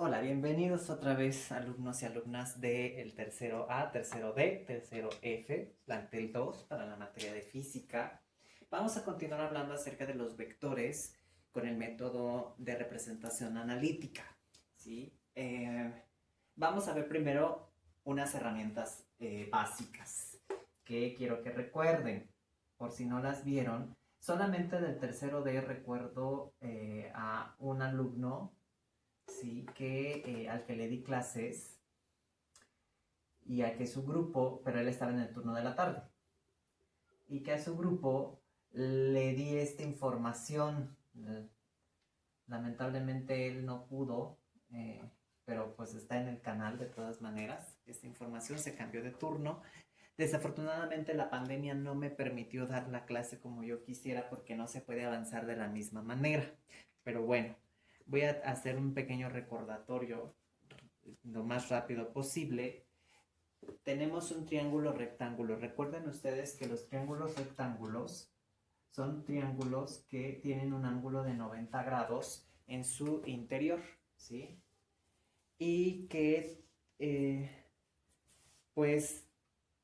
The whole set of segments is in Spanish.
Hola, bienvenidos otra vez alumnos y alumnas del tercero A, tercero D, tercero F, plantel 2 para la materia de física. Vamos a continuar hablando acerca de los vectores con el método de representación analítica, ¿sí? Vamos a ver primero unas herramientas básicas que quiero que recuerden, por si no las vieron. Solamente del tercero D recuerdo a un alumno, sí, al que le di clases y a que su grupo, pero él estaba en el turno de la tarde, y que a su grupo le di esta información. Lamentablemente él no pudo, pero pues está en el canal de todas maneras. Esta información se cambió de turno. Desafortunadamente la pandemia no me permitió dar la clase como yo quisiera porque no se puede avanzar de la misma manera. Pero bueno, voy a hacer un pequeño recordatorio lo más rápido posible. Tenemos un triángulo rectángulo. Recuerden ustedes que los triángulos rectángulos son triángulos que tienen un ángulo de 90 grados en su interior, ¿sí? Y que pues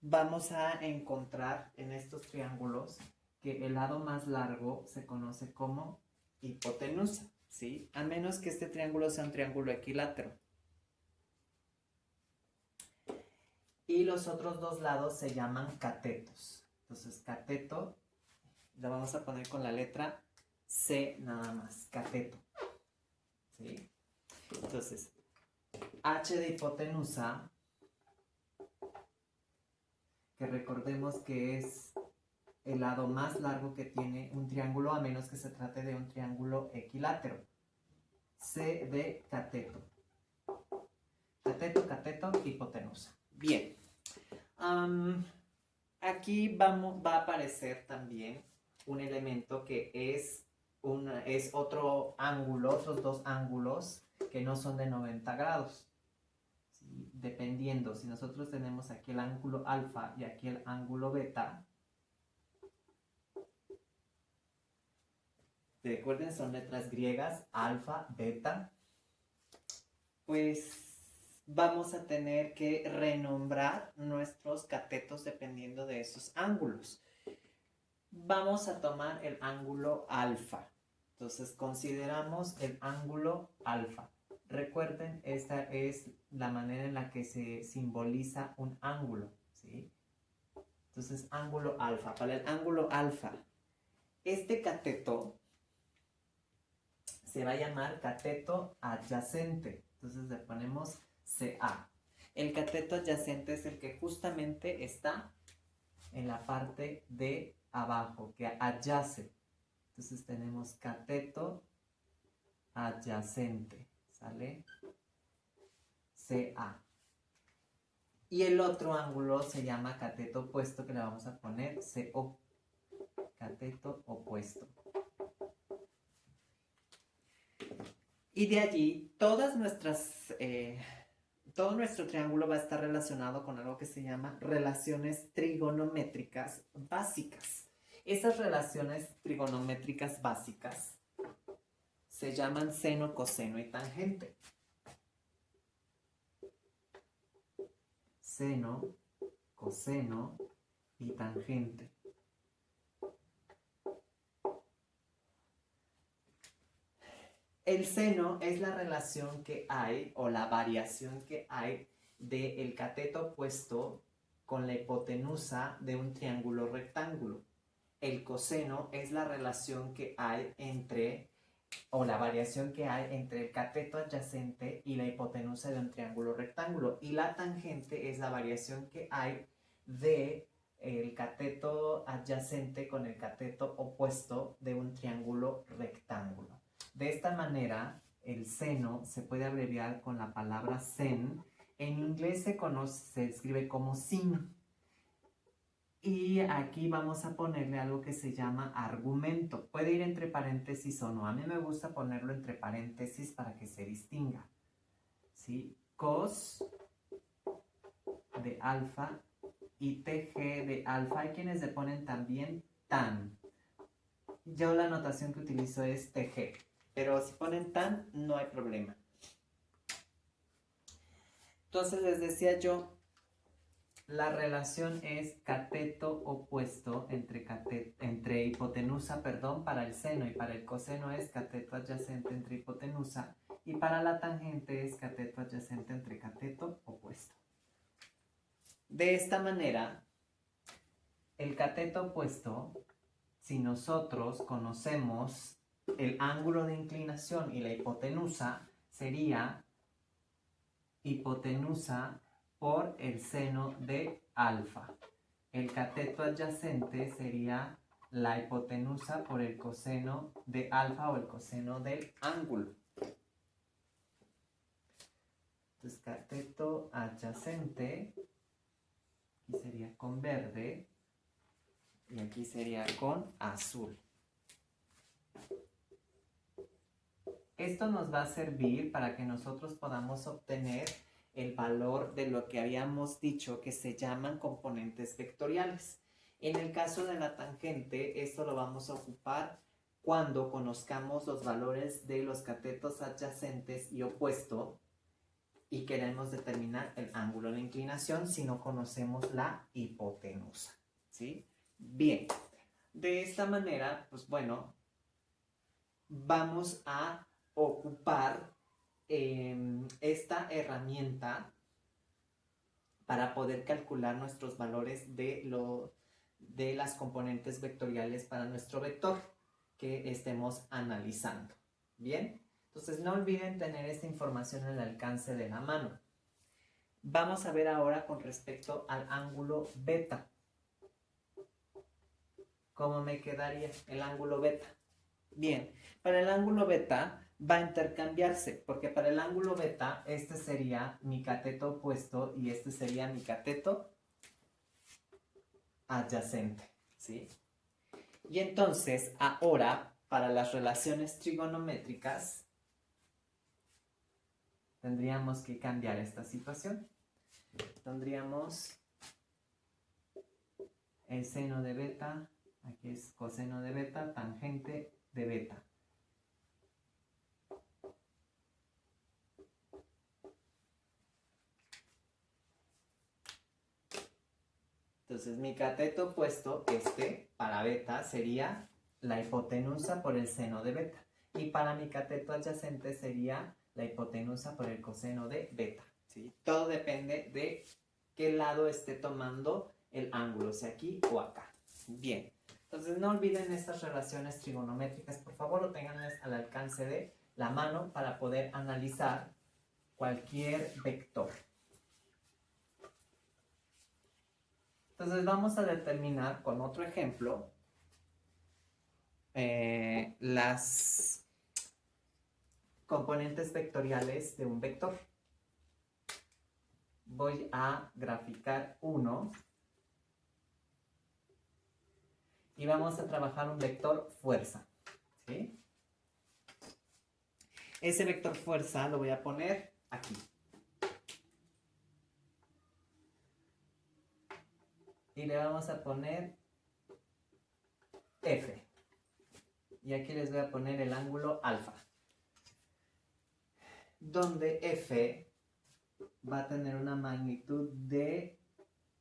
vamos a encontrar en estos triángulos que el lado más largo se conoce como hipotenusa, ¿sí? A menos que este triángulo sea un triángulo equilátero. Y los otros dos lados se llaman catetos. Entonces, cateto lo vamos a poner con la letra C nada más, cateto, ¿sí? Entonces, H de hipotenusa, que recordemos que es el lado más largo que tiene un triángulo, a menos que se trate de un triángulo equilátero. C de cateto. Cateto, cateto, hipotenusa. Bien. Aquí va a aparecer también un elemento que es otro ángulo, otros dos ángulos que no son de 90 grados. ¿Sí? Dependiendo, si nosotros tenemos aquí el ángulo alfa y aquí el ángulo beta, recuerden, son letras griegas, alfa, beta, pues vamos a tener que renombrar nuestros catetos dependiendo de esos ángulos. Vamos a tomar el ángulo alfa. Entonces consideramos el ángulo alfa. Recuerden, esta es la manera en la que se simboliza un ángulo, ¿sí? Entonces, ángulo alfa. Para el ángulo alfa, este cateto se va a llamar cateto adyacente. Entonces le ponemos CA. El cateto adyacente es el que justamente está en la parte de abajo, que adyace. Entonces tenemos cateto adyacente, ¿sale? CA. Y el otro ángulo se llama cateto opuesto, que le vamos a poner CO. Cateto opuesto. Y de allí, todo nuestro triángulo va a estar relacionado con algo que se llama relaciones trigonométricas básicas. Esas relaciones trigonométricas básicas se llaman seno, coseno y tangente. Seno, coseno y tangente. El seno es la relación que hay o la variación que hay del cateto opuesto con la hipotenusa de un triángulo rectángulo. El coseno es la relación que hay o la variación que hay entre el cateto adyacente y la hipotenusa de un triángulo rectángulo. Y la tangente es la variación que hay de el cateto adyacente con el cateto opuesto de un triángulo rectángulo. De esta manera, el seno se puede abreviar con la palabra sen. En inglés se escribe como sin. Y aquí vamos a ponerle algo que se llama argumento. Puede ir entre paréntesis o no. A mí me gusta ponerlo entre paréntesis para que se distinga. ¿Sí? Cos de alfa y TG de alfa. Hay quienes le ponen también tan. Yo la notación que utilizo es TG. Pero si ponen tan, no hay problema. Entonces les decía yo, la relación es cateto opuesto entre hipotenusa, perdón, para el seno, y para el coseno es cateto adyacente entre hipotenusa, y para la tangente es cateto adyacente entre cateto opuesto. De esta manera, el cateto opuesto, si nosotros conocemos el ángulo de inclinación y la hipotenusa, sería hipotenusa por el seno de alfa. El cateto adyacente sería la hipotenusa por el coseno de alfa o el coseno del ángulo. Entonces, cateto adyacente, aquí sería con verde y aquí sería con azul. Esto nos va a servir para que nosotros podamos obtener el valor de lo que habíamos dicho que se llaman componentes vectoriales. En el caso de la tangente, esto lo vamos a ocupar cuando conozcamos los valores de los catetos adyacentes y opuesto y queremos determinar el ángulo de inclinación si no conocemos la hipotenusa, ¿sí? Bien, de esta manera, pues bueno, vamos a ocupar esta herramienta para poder calcular nuestros valores de las componentes vectoriales para nuestro vector que estemos analizando. Bien, entonces no olviden tener esta información al alcance de la mano. Vamos a ver ahora con respecto al ángulo beta. ¿Cómo me quedaría el ángulo beta? Bien, para el ángulo beta va a intercambiarse, porque para el ángulo beta este sería mi cateto opuesto y este sería mi cateto adyacente, ¿sí? Y entonces ahora para las relaciones trigonométricas tendríamos que cambiar esta situación. Tendríamos el seno de beta, aquí es coseno de beta, tangente de beta. Entonces mi cateto opuesto, para beta, sería la hipotenusa por el seno de beta. Y para mi cateto adyacente sería la hipotenusa por el coseno de beta, ¿sí? Todo depende de qué lado esté tomando el ángulo, sea aquí o acá. Bien, entonces no olviden estas relaciones trigonométricas, por favor, o tenganlas al alcance de la mano para poder analizar cualquier vector. Entonces vamos a determinar con otro ejemplo las componentes vectoriales de un vector. Voy a graficar uno y vamos a trabajar un vector fuerza, ¿sí? Ese vector fuerza lo voy a poner aquí. Y le vamos a poner F. Y aquí les voy a poner el ángulo alfa. Donde F va a tener una magnitud de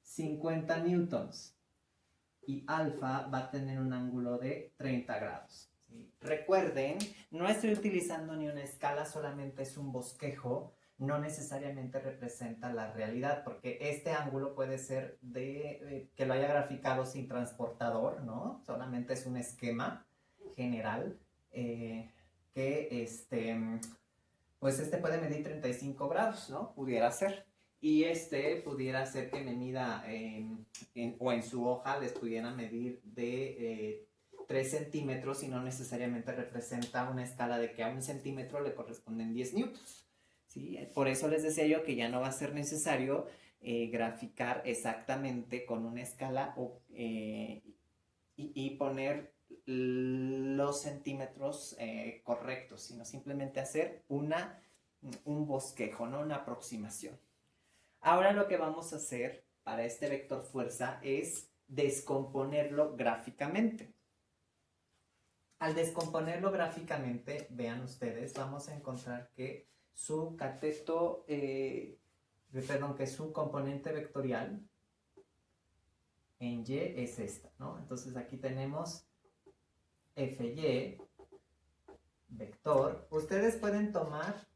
50 newtons. Y alfa va a tener un ángulo de 30 grados. ¿Sí? Recuerden, no estoy utilizando ni una escala, solamente es un bosquejo. No necesariamente representa la realidad, porque este ángulo puede ser que lo haya graficado sin transportador, ¿no? Solamente es un esquema general pues puede medir 35 grados, ¿no? Pudiera ser. Y pudiera ser que me mida o en su hoja les pudiera medir de 3 centímetros y no necesariamente representa una escala de que a 1 centímetro le corresponden 10 newtons. ¿Sí? Por eso les decía yo que ya no va a ser necesario graficar exactamente con una escala y poner los centímetros correctos, sino simplemente hacer un bosquejo, ¿no? Una aproximación. Ahora lo que vamos a hacer para este vector fuerza es descomponerlo gráficamente. Al descomponerlo gráficamente, vean ustedes, vamos a encontrar que su cateto perdón, que su componente vectorial en Y es esta, ¿no? Entonces aquí tenemos Fy, vector. Ustedes pueden tomar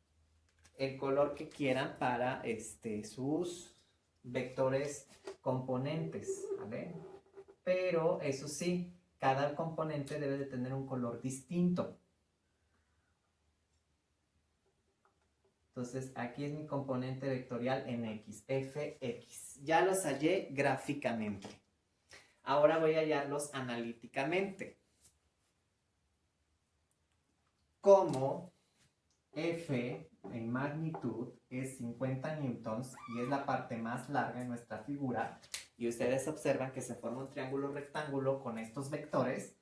el color que quieran para sus vectores componentes, ¿vale? Pero eso sí, cada componente debe de tener un color distinto. Entonces, aquí es mi componente vectorial en X, Fx. Ya los hallé gráficamente. Ahora voy a hallarlos analíticamente. Como F en magnitud es 50 newtons y es la parte más larga en nuestra figura, y ustedes observan que se forma un triángulo rectángulo con estos vectores,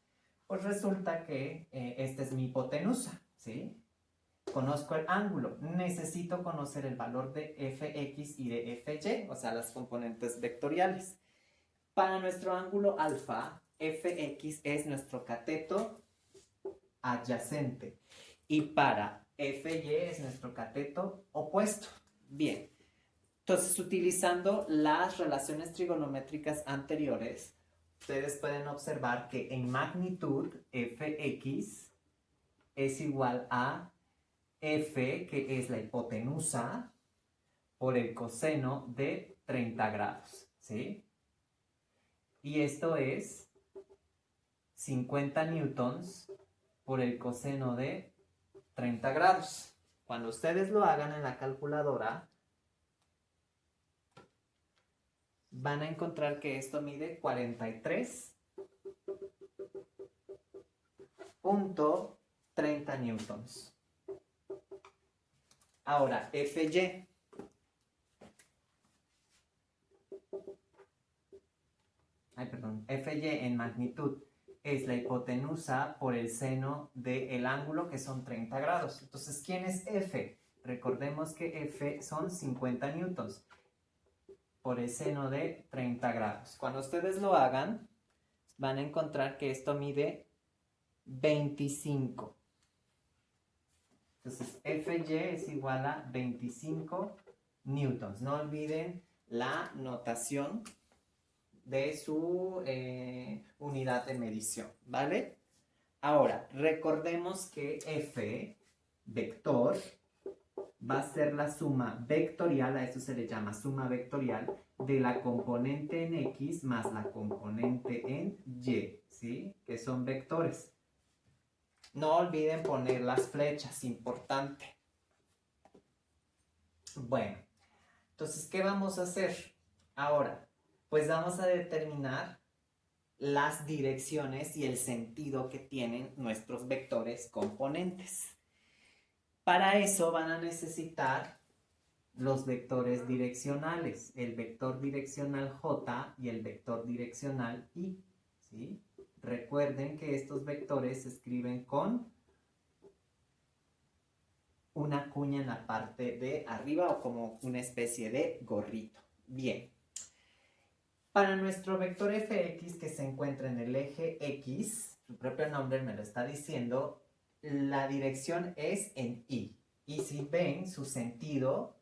pues resulta que esta es mi hipotenusa, ¿sí? Conozco el ángulo, necesito conocer el valor de Fx y de Fy, o sea, las componentes vectoriales. Para nuestro ángulo alfa, Fx es nuestro cateto adyacente y para Fy es nuestro cateto opuesto. Bien, entonces utilizando las relaciones trigonométricas anteriores, ustedes pueden observar que en magnitud Fx es igual a F, que es la hipotenusa, por el coseno de 30 grados, ¿sí? Y esto es 50 newtons por el coseno de 30 grados. Cuando ustedes lo hagan en la calculadora, van a encontrar que esto mide 43.30 newtons. Ahora, Fy. Fy en magnitud es la hipotenusa por el seno del ángulo, que son 30 grados. Entonces, ¿quién es F? Recordemos que F son 50 newtons por el seno de 30 grados. Cuando ustedes lo hagan, van a encontrar que esto mide 25. Entonces, Fy es igual a 25 newtons. No olviden la notación de su unidad de medición, ¿vale? Ahora, recordemos que F, vector, va a ser la suma vectorial, a eso se le llama suma vectorial, de la componente en X más la componente en Y, ¿sí? Que son vectores. No olviden poner las flechas, importante. Bueno, entonces, ¿qué vamos a hacer ahora? Pues vamos a determinar las direcciones y el sentido que tienen nuestros vectores componentes. Para eso van a necesitar los vectores direccionales, el vector direccional J y el vector direccional I, ¿sí? Recuerden que estos vectores se escriben con una cuña en la parte de arriba o como una especie de gorrito. Bien. Para nuestro vector Fx que se encuentra en el eje X, su propio nombre me lo está diciendo, la dirección es en Y. Y si ven, su sentido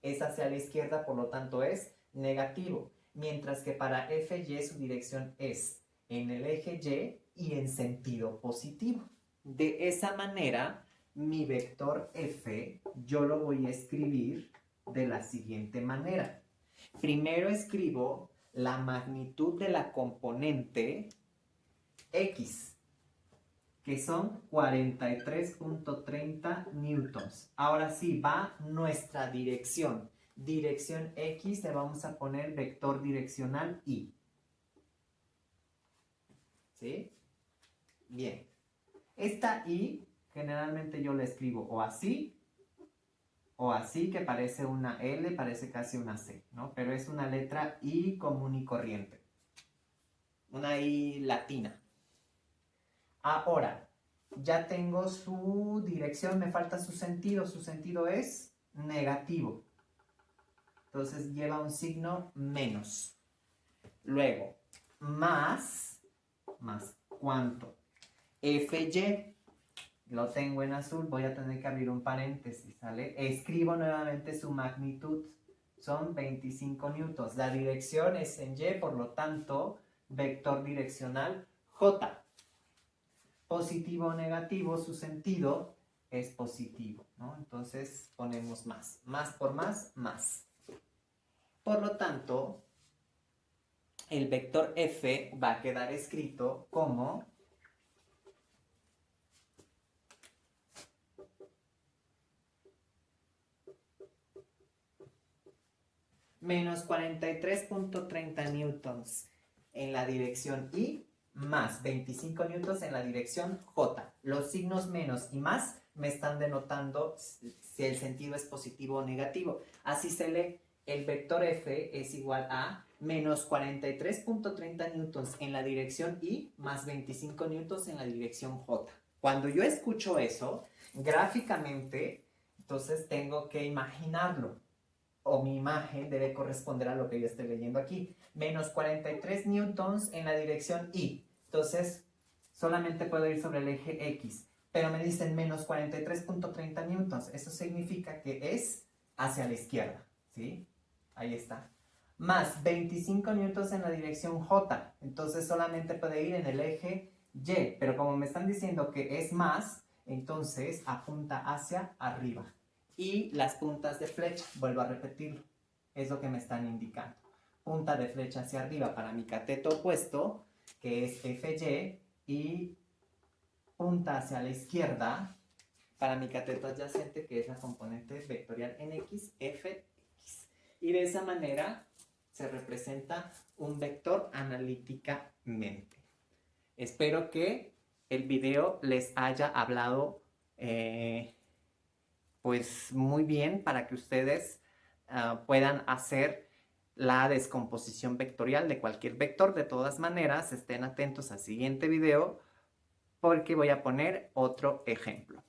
es hacia la izquierda, por lo tanto es negativo. Mientras que para Fy su dirección es en el eje Y y en sentido positivo. De esa manera, mi vector F yo lo voy a escribir de la siguiente manera. Primero escribo la magnitud de la componente X, que son 43.30 newtons. Ahora sí, va nuestra dirección. Dirección X le vamos a poner vector direccional Y. ¿Sí? Bien. Esta Y generalmente yo la escribo o así, que parece una L, parece casi una C, ¿no? Pero es una letra I común y corriente. Una I latina. Ahora, ya tengo su dirección, me falta su sentido. Su sentido es negativo. Entonces lleva un signo menos. Luego, más ¿cuánto? Fy. Lo tengo en azul, voy a tener que abrir un paréntesis, ¿sale? Escribo nuevamente su magnitud. son 25 newtons. La dirección es en Y, por lo tanto, vector direccional J. Positivo o negativo, su sentido es positivo, ¿no? Entonces ponemos más. Más por más, más. Por lo tanto, el vector F va a quedar escrito como menos 43.30 newtons en la dirección Y más 25 newtons en la dirección J. Los signos menos y más me están denotando si el sentido es positivo o negativo. Así se lee. El vector F es igual a menos 43.30 newtons en la dirección Y más 25 newtons en la dirección J. Cuando yo escucho eso, gráficamente, entonces tengo que imaginarlo. O mi imagen debe corresponder a lo que yo estoy leyendo aquí. Menos 43 newtons en la dirección Y. Entonces, solamente puedo ir sobre el eje X. Pero me dicen menos 43.30 newtons. Eso significa que es hacia la izquierda. ¿Sí? Ahí está. Más 25 newtons en la dirección J. Entonces, solamente puede ir en el eje Y. Pero como me están diciendo que es más, entonces apunta hacia arriba. Y las puntas de flecha, vuelvo a repetirlo, es lo que me están indicando. Punta de flecha hacia arriba para mi cateto opuesto, que es FY, y punta hacia la izquierda para mi cateto adyacente, que es la componente vectorial NX, FX. Y de esa manera se representa un vector analíticamente. Espero que el video les haya hablado pues muy bien para que ustedes puedan hacer la descomposición vectorial de cualquier vector. De todas maneras, estén atentos al siguiente video porque voy a poner otro ejemplo.